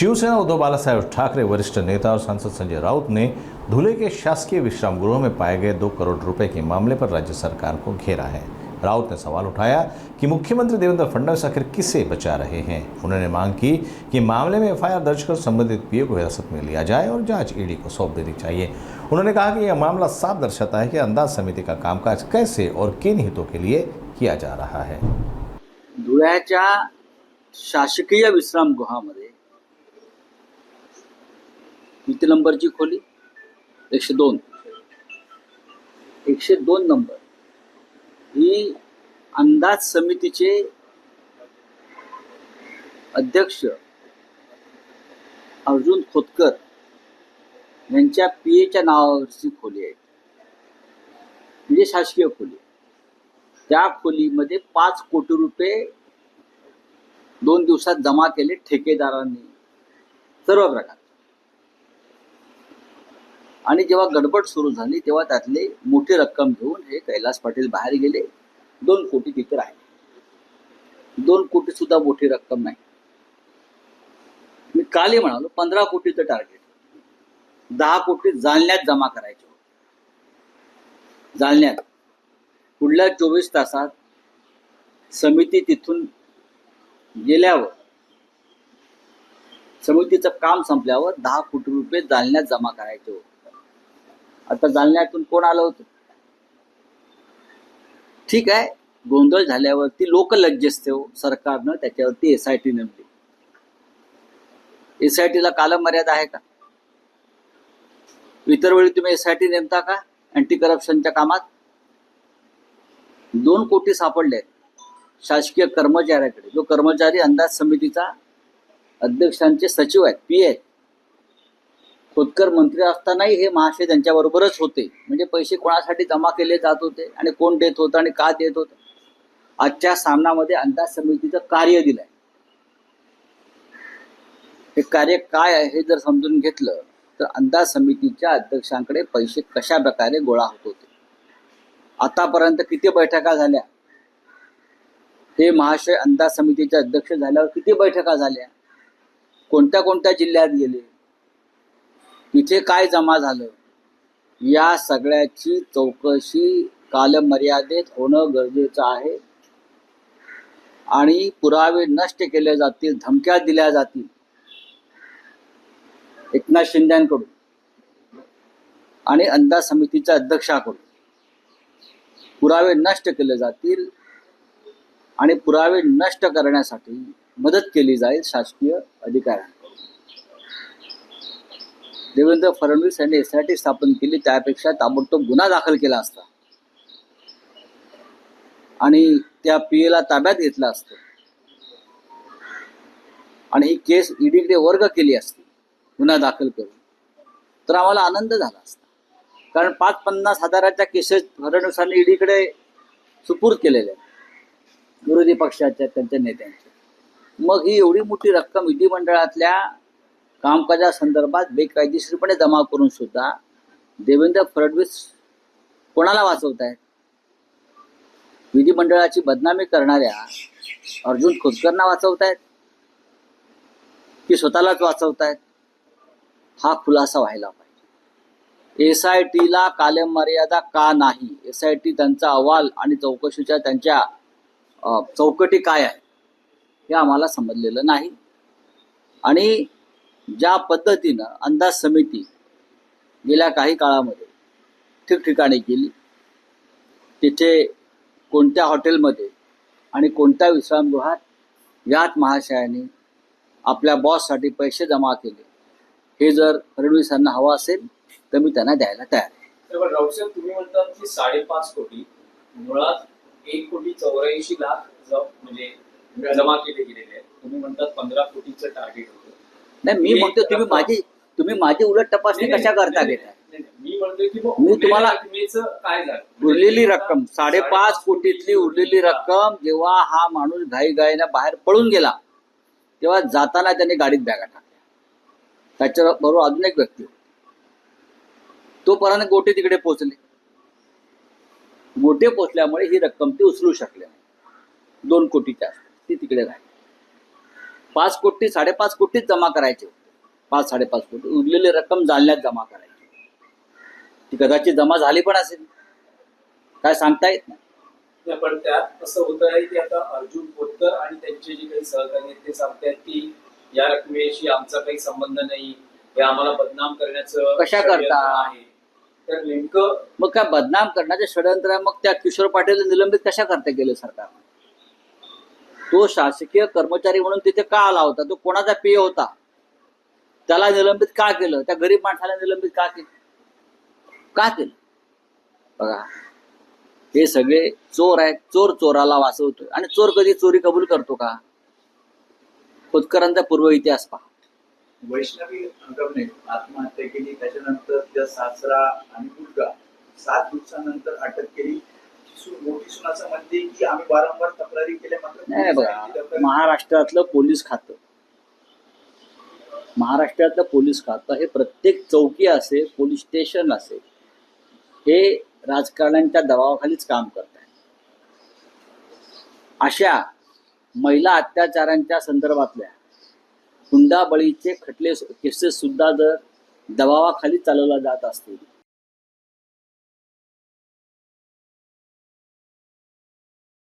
शिवसेना उद्धव बालासाहेब ठाकरे वरिष्ठ नेता और सांसद संजय राउत ने धुले के शासकीय विश्राम गृह में पाए गए 2 करोड़ रुपए के मामले पर राज्य सरकार को घेरा है। राउत ने सवाल उठाया कि मुख्यमंत्री देवेंद्र फडणवीस आखिर किसे बचा रहे हैं। उन्होंने मांग की कि मामले में एफआईआर दर्ज कर संबंधित पीए को हिरासत में लिया जाए और जांच ईडी को सौंप देनी चाहिए। उन्होंने कहा कि यह मामला साफ दर्शाता है कि अंदाज समिति का कामकाज कैसे और किन हितों के लिए किया जा रहा है। धुळ्याच्या शासकीय विश्रामगृहामध्ये किती नंबरची खोली? 102 नंबर ही अंदाज समितीचे अध्यक्ष अर्जुन खोतकर यांच्या पीएच्या नावावरची खोली आहे, म्हणजे शासकीय खोली। त्या खोलीमध्ये 5 कोटी रुपये 2 दिवसात जमा केले ठेकेदारांनी सर्व प्रकार। आणि जेव्हा गडबड सुरू झाली तेव्हा त्यातले मोठी रक्कम घेऊन हे कैलास पाटील बाहेर गेले। 2 कोटी तिथे राहिले। 2 कोटी सुद्धा मोठी रक्कम नाही। मी कालही म्हणालो 15 कोटीचं टार्गेट, 10 कोटी जालन्यात जमा करायचे होते। जालन्यात पुढल्या 24 तासात समिती तिथून गेल्यावर, समितीचं काम संपल्यावर 10 कोटी रुपये जालन्यात जमा करायचे होते। आता जालन्यातून कोण आलं होतं? ठीक आहे, गोंधळ झाल्यावरती लोकलज्जस्तेव सरकारनं त्याच्यावरती एसआयटी नेमली। एसआयटीला कालमर्यादा आहे का? इतर वेळी तुम्ही एसआयटी नेमता का अँटी करप्शनच्या कामात? 2 कोटी सापडले शासकीय कर्मचाऱ्याकडे, जो कर्मचारी अंदाज समितीचा अध्यक्षांचे सचिव आहेत, पी आहेत। खोतकर मंत्री असतानाही हे महाशय त्यांच्याबरोबरच होते। म्हणजे पैसे कोणासाठी जमा केले जात होते आणि कोण देत होतं आणि का देत होतं। आजच्या सामनामध्ये अंदाज समितीचं कार्य दिलंय। हे कार्य काय आहे हे जर समजून घेतलं तर अंदाज समितीच्या अध्यक्षांकडे पैसे कशा प्रकारे गोळा होत होते, आतापर्यंत किती बैठका झाल्या, हे महाशय अंदाज समितीचे अध्यक्ष झाल्यावर किती बैठका झाल्या, कोणत्या कोणत्या जिल्ह्यात गेले, तिथे काय जमा झालं, या सगळ्याची चौकशी कालमर्यादेत होणं गरजेचं आहे। आणि पुरावे नष्ट केले जातील, धमक्या दिल्या जातील एकनाथ शिंदेकडून आणि अंदाज समितीच्या अध्यक्षाकडून। पुरावे नष्ट केले जातील आणि पुरावे नष्ट करण्यासाठी मदत केली जाईल शासकीय अधिकाऱ्यांना। देवेंद्र फडणवीस यांनी एसआयटी स्थापन केली, त्यापेक्षा ताबडतोब गुन्हा दाखल केला असता आणि त्या पीएला ताब्यात घेतला असतं आणि ही केस ईडीकडे वर्ग केली असती गुन्हा दाखल करून, तर आम्हाला आनंद झाला असता। कारण 5-50 हजाराच्या केसेस फडणवीसांनी ईडीकडे सुपूर्द केलेल्या विरोधी पक्षाच्या त्यांच्या नेत्यांच्या। मग ही एवढी मोठी रक्कम विधिमंडळातल्या कामकाजासंदर्भात बेकायदेशीरपणे जमा करून सुद्धा देवेंद्र फडणवीस कोणाला वाचवतायत? विधिमंडळाची बदनामी करणाऱ्या अर्जुन खोतकरना वाचवतायत की स्वतःलाच वाचवतायत? हा खुलासा व्हायला पाहिजे। एसआयटीला कालमर्यादा का नाही? एसआयटी त्यांचा अहवाल आणि चौकशीच्या त्यांच्या चौकटी काय आहे हे आम्हाला समजलेलं नाही। आणि ज्या पद्धतीनं अंदाज समिती गेल्या काही काळामध्ये ठिकठिकाणी गेली, तिथे कोणत्या हॉटेलमध्ये आणि कोणत्या विश्रामगृहात याच महाशयाने आपल्या बॉससाठी पैसे जमा केले, हे जर फडणवीसांना हवं असेल तर मी त्यांना द्यायला तयार आहे। राऊत साहेब, तुम्ही म्हणतात की 5.5 कोटी मुळात 1,84,00,000 म्हणजे जमा केले गेलेले आहेत। तुम्ही म्हणतात 15 कोटीचं टार्गेट होतं। नाही, मी म्हणतो तुम्ही माझी उलट तपासणी कशा करता घेता? मी म्हणतोय की मी तुम्हाला काय झालं उरलेली रक्कम 5.5 कोटीतली उरलेली रक्कम जेव्हा हा माणूस घाईघाईने बाहेर पळून गेला तेव्हा जाताना त्याने गाडीत बॅगा टाकल्या, त्याच्याबरोबर अजून एक व्यक्ती होती। तोपर्यंत गोटे तिकडे पोहोचले। गोटे पोहोचल्यामुळे ही रक्कम ते उचलू शकले नाही। 2 कोटीच्या ती तिकडे राहिली। 5 कोटी 5.5 कोटीच जमा करायचे होते. 5-5.5 कोटी उरलेली रक्कम जालन्यात जमा करायची. ती कदाचित जमा झाली पण असेल, काय सांगता येत नाही. नाही, पण त्यात असं होत आहे की आता अर्जुन खोतकर आणि त्यांचे जे काही सहकारी आहेत ते सांगतायत की या रकमेशी आमचा काही संबंध नाही, हे आम्हाला बदनाम करण्याचं कशा षडयंत्र करता? आहे. तर नेमकं मग काय बदनाम करण्याचे षडयंत्र आहे? मग त्या किशोर पाटील निलंबित कशा करता गेले सरकारने? तो शासकीय कर्मचारी म्हणून तिथे का आला होता? तो कोणाचा पेय होता? त्याला निलंबित का केलं? त्या गरीब माणसाला निलंबित का केलं? का केलं? बघा, हे सगळे चोर आहेत. चोर चोराला वाचवतोय. आणि चोर कधी चोरी कबूल करतो का? खोतकरांचा पूर्व इतिहास पहा. वैष्णवी अंगमने आत्महत्या केली, त्याच्यानंतर त्या सासरा आणि मुलगा 7 दिवसानंतर अटक केली. मोठी सून असं म्हणते की आम्ही वारंवार तक्रारी केल्या, मात्र नाही बघा, महाराष्ट्रातलं पोलीस खातं हे प्रत्येक चौकी असेल, पोलीस स्टेशन असेल, हे राजकारण्यांच्या दबावाखालीच काम करत आहे. अशा महिला अत्याचारांच्या संदर्भातल्या हुंडाबळीचे खटले केसेस सुद्धा जर दबावाखाली चालवल्या जात असतील